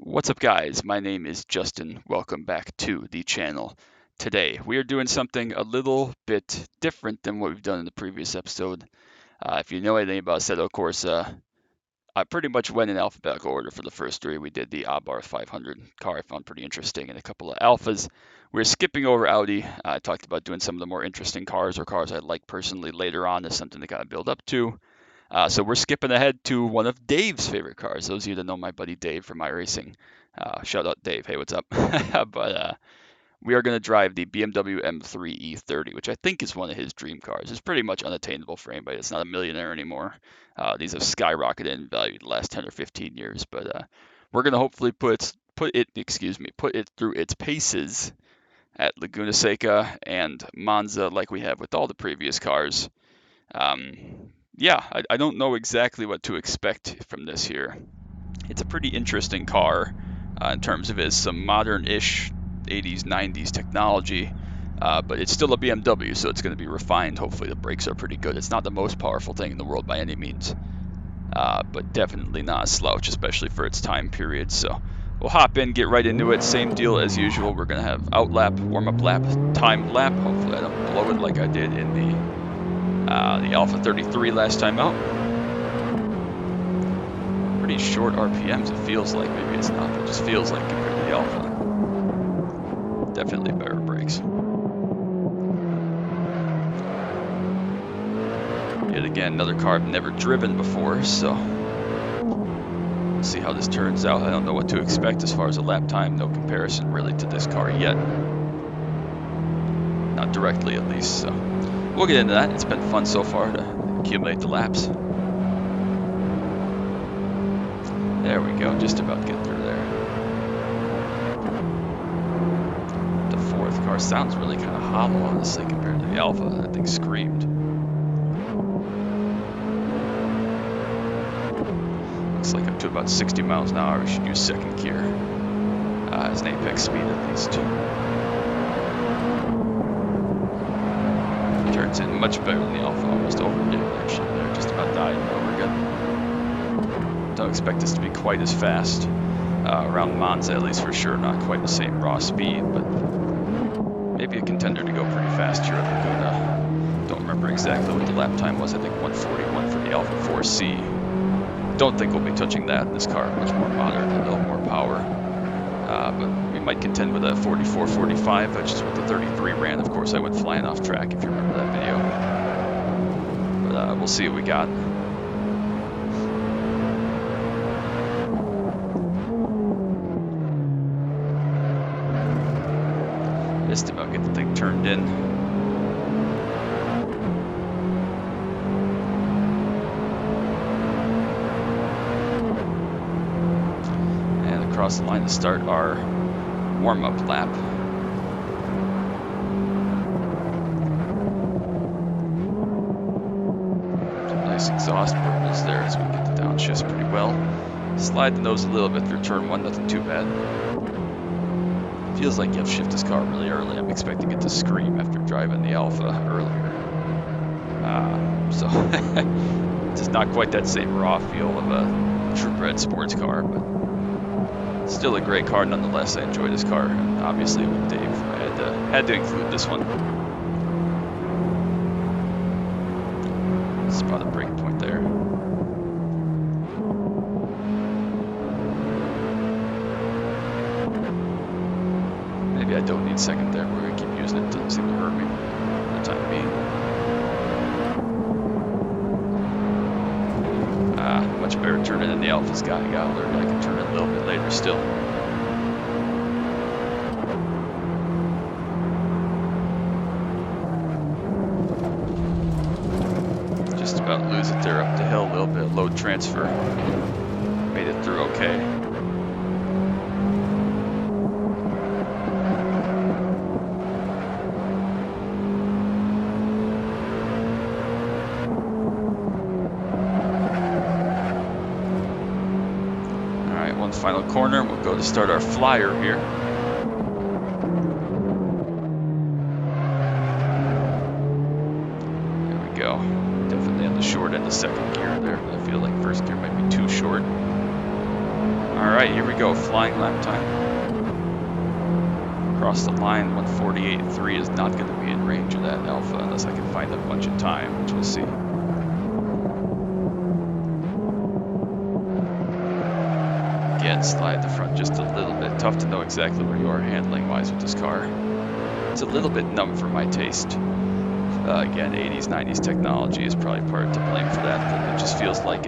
What's up, guys? My name is Justin. Welcome back to the channel. Today we are doing something a little bit different than what we've done in the previous episode. If you know anything about Assetto Corsa, I pretty much went in alphabetical order for the first three. We did the Abarth 500 car I found pretty interesting, and a couple of alphas. We're skipping over Audi. I talked about doing some of the more interesting cars or cars I like personally later on as something to kind of build up to. So we're skipping ahead to one of Dave's favorite cars. Those of you that know my buddy Dave from iRacing, shout out Dave. Hey, what's up? But we are going to drive the BMW M3 E30, which I think is one of his dream cars. It's pretty much unattainable for anybody that's not a millionaire anymore. These have skyrocketed in value the last 10 or 15 years, but we're going to hopefully put it through its paces at Laguna, Seca, and Monza, like we have with all the previous cars. Yeah, I don't know exactly what to expect from this here. It's a pretty interesting car in terms of its some modern-ish 80s, 90s technology, but it's still a BMW, so it's going to be refined. Hopefully the brakes are pretty good. It's not the most powerful thing in the world by any means, but definitely not a slouch, especially for its time period. So we'll hop in, get right into it. Same deal as usual. We're going to have out lap, warm-up lap, timed lap. Hopefully I don't blow it like I did in the Alpha 33 last time out. Pretty short RPMs, it feels like. Maybe it's not, but it just feels like compared to the Alpha. Definitely better brakes. Yet again, another car I've never driven before, so we'll see how this turns out. I don't know what to expect as far as a lap time. No comparison really to this car yet. Not directly, at least, so we'll get into that. It's been fun so far to accumulate the laps. There we go, just about to get through there. The fourth car sounds really kind of hollow, honestly, compared to the Alpha. That thing screamed. Looks like up to about 60 miles an hour. We should use second gear as an apex speed at least. Turns in much better than the Alpha, almost overdid it actually there, just about died over again. Don't expect this to be quite as fast around Monza, at least for sure, not quite the same raw speed, but maybe a contender to go pretty fast here at Laguna. Don't remember exactly what the lap time was. I think 141 for the Alpha 4C. Don't think we'll be touching that in this car. Much more modern, a little more power. But we might contend with a 44, 45, which is what the 33 ran. Of course, I went flying off track if you remember that video. But we'll see what we got. Just about get the thing turned in. And across the line to start our warm-up lap. Some nice exhaust bubbles there as we get the downshift pretty well. Slide the nose a little bit through turn one, nothing too bad. Feels like you have to shift this car really early. I'm expecting it to scream after driving the Alpha earlier. So it's just not quite that same raw feel of a true-bred sports car, but still a great car nonetheless. I enjoy this car, and obviously with Dave, I had to include this one. Spot a break point there. Maybe I don't need second there. We're going to keep using it. Doesn't seem to hurt me for the time being. Much better turning than the Alpha's got. I got to learn I can turn it a little bit later still. Just about lose it there up the hill. A little bit of load transfer. Made it through okay. Final corner, we'll go to start our flyer here. There we go. Definitely on the short end of second gear there, but I feel like first gear might be too short. All right. Alright, here we go, flying lap time. Across the line, 148.3 is not going to be in range of that Alpha unless I can find a bunch of time, which we'll see. Again, slide the front just a little bit. Tough to know exactly where you are handling-wise with this car. It's a little bit numb for my taste. Again, 80s, 90s technology is probably part to blame for that, but it just feels like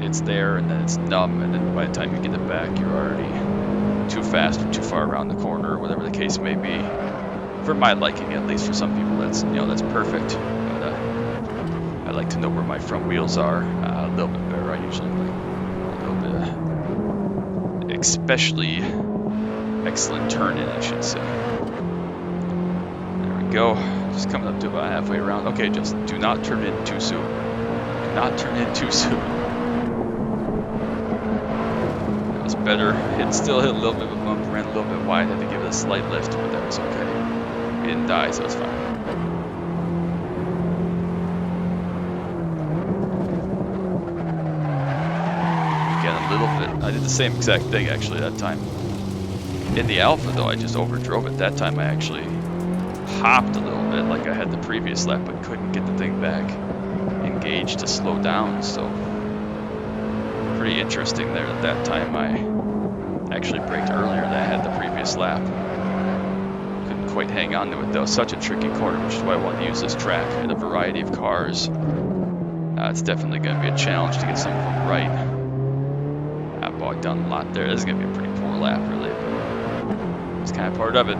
it's there and then it's numb, and then by the time you get it back, you're already too fast or too far around the corner, or whatever the case may be. For my liking, at least. For some people, that's that's perfect. But I like to know where my front wheels are a little bit better. I usually like a little bit, especially excellent turn in, I should say. There we go. Just coming up to about halfway around. Okay, just do not turn in too soon. Do not turn in too soon. That was better. It still hit a little bit of a bump, ran a little bit wide, had to give it a slight lift, but that was okay. It didn't die, so it's fine. Again, a little bit. I did the same exact thing actually that time. In the Alpha though, I just overdrove it. That time I actually hopped a little bit like I had the previous lap, but couldn't get the thing back engaged to slow down. So pretty interesting there that that time I actually braked earlier than I had the previous lap. Couldn't quite hang on to it though. Such a tricky corner, which is why I wanted to use this track in a variety of cars. It's definitely going to be a challenge to get some of them right. I bogged down a lot there. This is going to be a pretty poor lap, really. It's kind of part of it.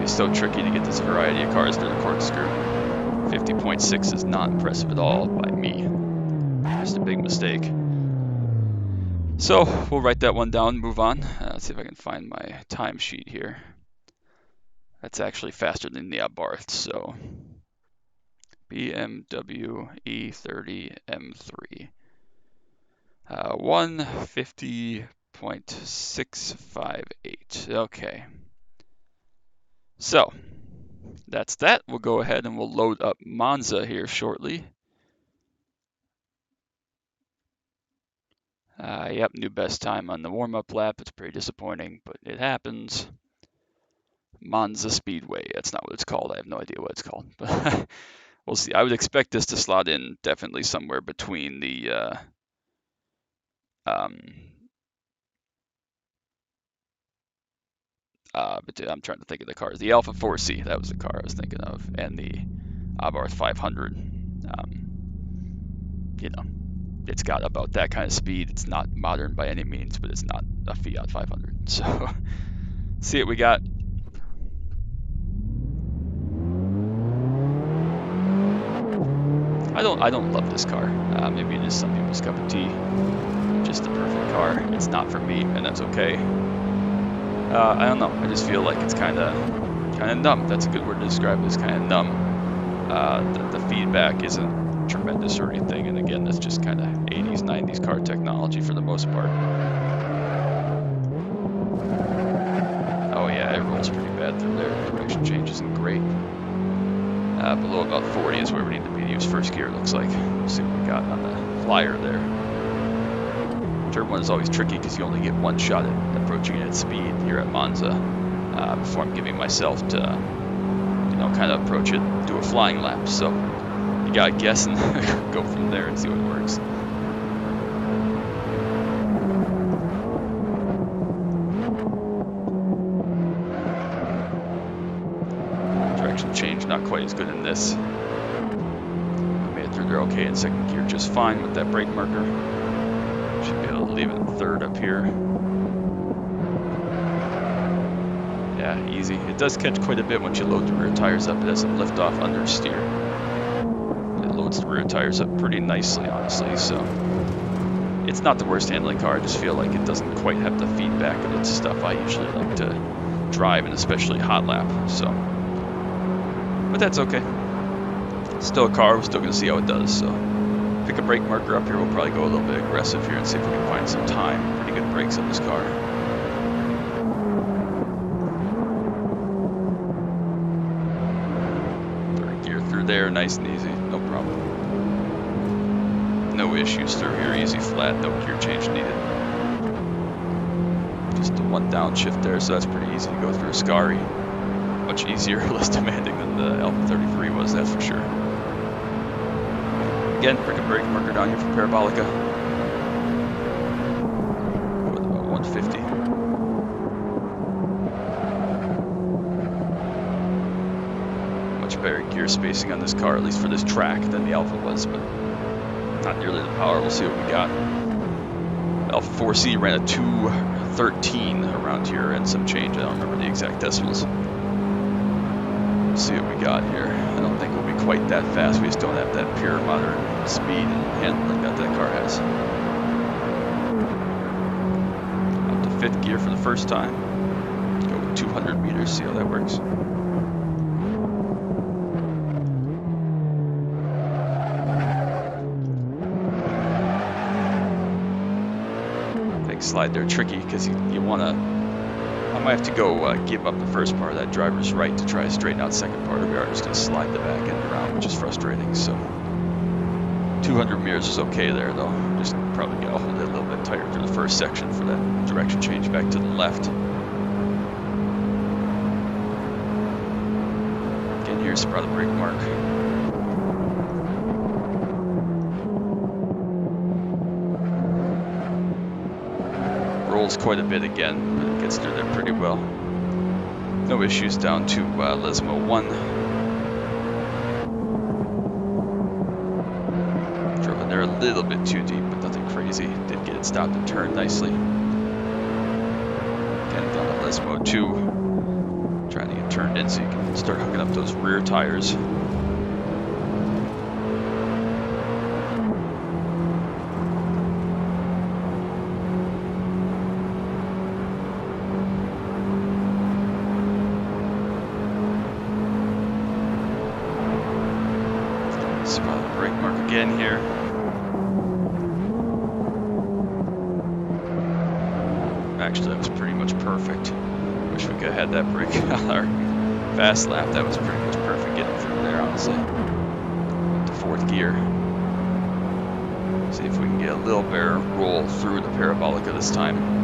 It's so tricky to get this variety of cars through the corkscrew. 50.6 is not impressive at all by me. Just a big mistake. So we'll write that one down, move on. Let's see if I can find my timesheet here. That's actually faster than the Abarth, so BMW E30 M3. 150.658. Okay. So that's that. We'll go ahead and we'll load up Monza here shortly. Yep, new best time on the warm-up lap. It's pretty disappointing, but it happens. Monza Speedway. That's not what it's called. I have no idea what it's called. But we'll see. I would expect this to slot in definitely somewhere between the but I'm trying to think of the cars. The Alpha 4C, that was the car I was thinking of, and the Abarth 500. It's got about that kind of speed. It's not modern by any means, but it's not a Fiat 500. So, see what we got. I don't love this car. Maybe it is some people's cup of tea. Just the perfect car. It's not for me, and that's okay. I don't know. I just feel like it's kind of numb. That's a good word to describe it. It's kind of numb. The feedback isn't tremendous or anything, and again, that's just kind of 80s, 90s car technology for the most part. Oh yeah, it rolls pretty bad through there. The direction change isn't great. Below about 40 is where we need to be to use first gear, it looks like. Let's see what we got on the flyer there. Turn 1 is always tricky because you only get one shot at approaching it at speed here at Monza before I'm giving myself to, kind of approach it, do a flying lap. So you gotta guess and go from there and see what works. Direction change not quite as good in this. I made it through there okay in second gear, just fine with that brake marker. Should be able to leave it in third up here. Yeah, easy. It does catch quite a bit once you load the rear tires up. It has some lift off understeer. It loads the rear tires up pretty nicely, honestly, so it's not the worst handling car. I just feel like it doesn't quite have the feedback of its stuff I usually like to drive, and especially hot lap, so. But that's okay. Still a car, we're still gonna see how it does, so. Pick a brake marker up here. We'll probably go a little bit aggressive here and see if we can find some time. Pretty good brakes on this car. Third gear through there, nice and easy, no problem. No issues through here, easy flat, no gear change needed. downshift there, so that's pretty easy to go through Ascari. Much easier, less demanding than the Alpha 33 was, that's for sure. Again, brick and brake marker down here for Parabolica. With about 150. Much better gear spacing on this car, at least for this track, than the Alpha was, but not nearly the power. We'll see what we got. Alpha 4C ran a 213 around here and some change. I don't remember the exact decimals. We'll see what we got here. I don't think we'll be quite that fast. We just don't have that pure modern speed and handling that car has. Up to 5th gear for the first time. Go with 200 meters, see how that works. Slide there tricky because you want to. I might have to go give up the first part of that driver's right to try to straighten out the second part. We are just going to slide the back end around, which is frustrating. So 200 meters is okay there, though. Just probably got to hold it a little bit tighter through the first section for that direction change back to the left. Again, here's probably the brake mark. Rolls quite a bit again, but it gets through there pretty well. No issues down to Lesmo 1. Drove in there a little bit too deep, but nothing crazy. Did get it stopped and turned nicely. Again, down to Lesmo 2. Trying to get turned in so you can start hooking up those rear tires. Again here. Actually, that was pretty much perfect. Wish we could have had that brake on our fast lap. That was pretty much perfect getting through there, honestly. Up to 4th gear. See if we can get a little better roll through the Parabolica this time.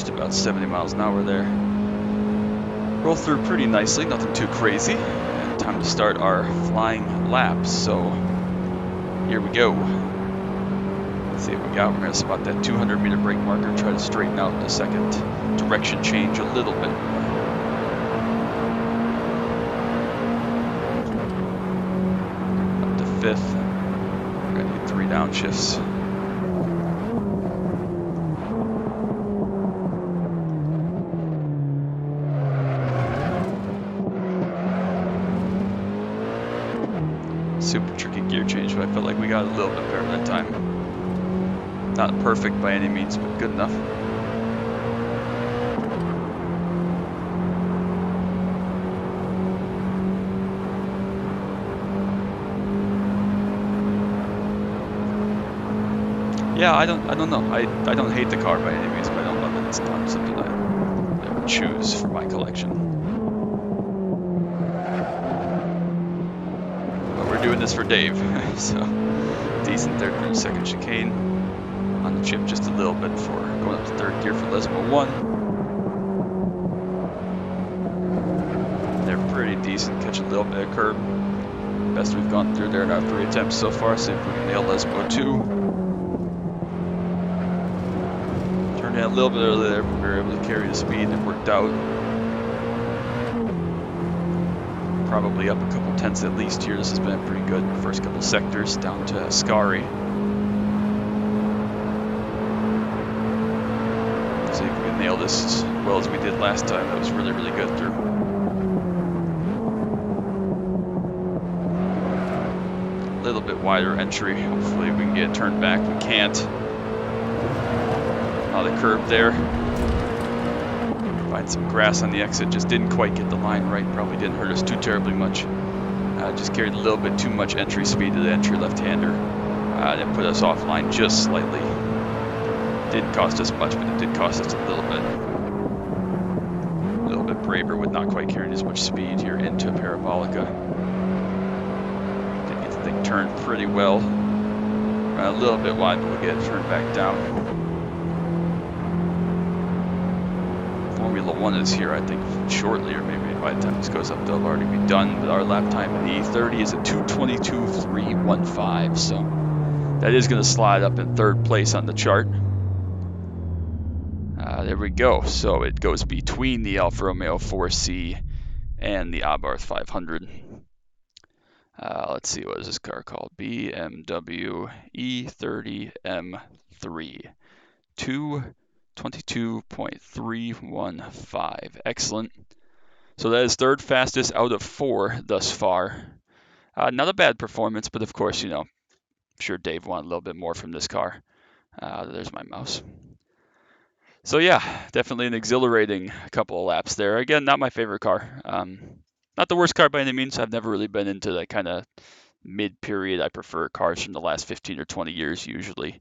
About 70 miles an hour there. Roll through pretty nicely, nothing too crazy. And time to start our flying laps. So here we go. Let's see what we got. We're going to spot that 200 meter brake marker, try to straighten out the second direction change a little bit more. Up to 5th. We're going to need 3 downshifts. Super tricky gear change, but I felt like we got a little bit better that time. Not perfect by any means, but good enough. Yeah, I don't know. I don't hate the car by any means, but I don't love it. It's not something I would choose for my collection. Doing this for Dave, so decent there through the second chicane. On the chip just a little bit before going up to 3rd gear for Lesmo 1. They're pretty decent, catch a little bit of curb. Best we've gone through there in our 3 attempts so far. See if we can nail Lesmo 2. Turned in a little bit early there, but we were able to carry the speed and it worked out. Probably up a couple tenths at least here. This has been pretty good. First couple sectors down to Ascari. See if we can nail this as well as we did last time. That was really, really good through. A little bit wider entry. Hopefully we can get it turned back. We can't. The curb there. Find some grass on the exit. Just didn't quite get the line right. Probably didn't hurt us too terribly much. Just carried a little bit too much entry speed to the entry left-hander. That put us offline just slightly. Didn't cost us much, but it did cost us a little bit. braver with not quite carrying as much speed here into Parabolica. Did get the thing turned pretty well. A little bit wide, but we'll get it turned back down. Formula 1 is here, I think, shortly, or maybe by the time this goes up, they'll already be done. But our lap time in the E30 is a 2:22.315, so that is going to slide up in third place on the chart. There we go. So it goes between the Alfa Romeo 4C and the Abarth 500. Let's see, what is this car called? BMW E30 M3. 2:22.315. Excellent. So that is third fastest out of 4 thus far. Not a bad performance, but of course, I'm sure Dave wanted a little bit more from this car. There's my mouse. So yeah, definitely an exhilarating couple of laps there. Again, not my favorite car. Not the worst car by any means. I've never really been into that kind of mid-period. I prefer cars from the last 15 or 20 years usually,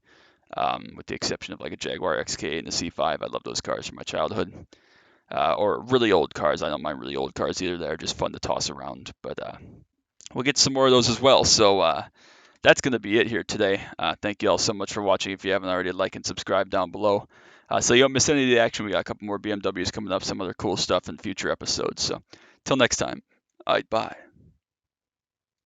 with the exception of like a Jaguar XK and the C5. I love those cars from my childhood. Or really old cars. I don't mind really old cars either. They're just fun to toss around. But we'll get some more of those as well. So that's going to be it here today. Thank you all so much for watching. If you haven't already, like and subscribe down below. So you don't miss any of the action. We got a couple more BMWs coming up, some other cool stuff in future episodes. So till next time, all right, bye.